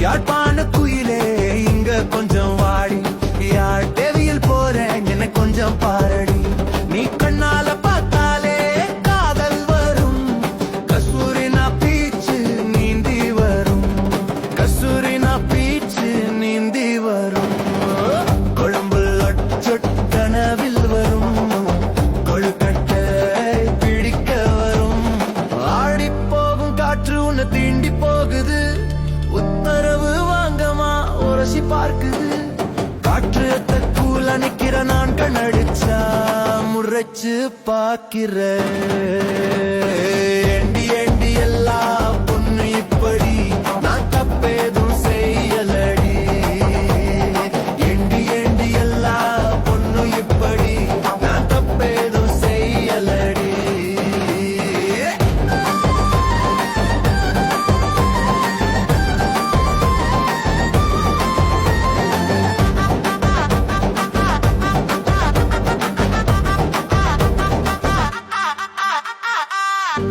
யாழ்ப்பாண குயிலே இங்க கொஞ்சம் வாடி, யாழ் தேவியில் போறேன் என்ன கொஞ்சம் பாரடி. நீ கண்ணால பார்த்தாலே காதல் வரும், கஸ்தூரினா பீச்சு நீந்தி வரும், கஸ்தூரினா பீச்சு நீந்தி வரும். கொழும்புல் கனவில் வரும், கொழுக்கட்டை பிடிக்க வரும். ஆடி போகும் காற்று உன்னை தீண்டி போகுது, உத்தரவு வாங்கமா உரசி பார்க்குது. காற்று தக்கூல நிக்கிற நான் கண்ணடிச்சா முறைச்சு பாக்கிற. ஏண்டி ஏண்டி எல்லா பொண்ணு இப்படி, நான் தப்பேதும் செய்யலடி. ஏண்டி ஏண்டி எல்லா பொண்ணு இப்படி, நான் தப்பேதும் செய்யலடி.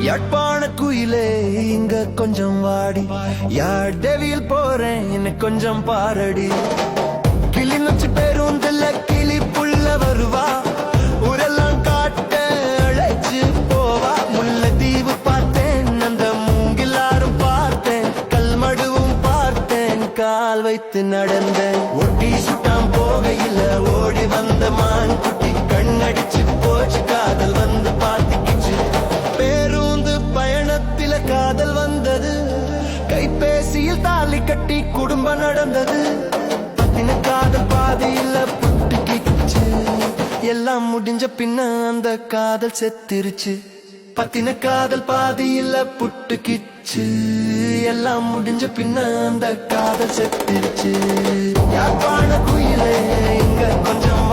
யாழ்ப்பாண குயிலே இங்க கொஞ்சம் வாடி, யாழ் தேவியில் போறேன் என்ன கொஞ்சம் பாரடி. கிளிநொச்சி பேருந்துல கிளி புள்ள வருவா, ஊரெல்லாம் காட்ட அழைச்சு போவா. முல்லைத்தீவு பார்த்தேன், அந்த மூங்கிலாரும் பார்த்தேன், கல்மடுவும் பார்த்தேன், கால் வைத்து நடந்தேன். ஒட்டி சுட்டாம் போகையில ஓடி வந்த மான் குட்டி, கண்ணடிச்சு போச்சு காதல் வந்து பார்த்துக்கிச்சு. பேருந்து பயணத்தில காதல் வந்தது, கைபேசியில் தாலி கட்டி குடும்பம் நடந்தது. பத்தின காதல் பாதியில புட்டுக்கிச்சு, எல்லாம் முடிஞ்ச பின்ன அந்த காதல் செத்திருச்சு. பத்தின காதல் பாதியில புட்டுக்கிச்சு, எல்லாம் முடிஞ்ச பின்ன அந்த காதல் செத்திருச்சு. யாழ்ப்பாண குயிலே இங்க கொஞ்சம்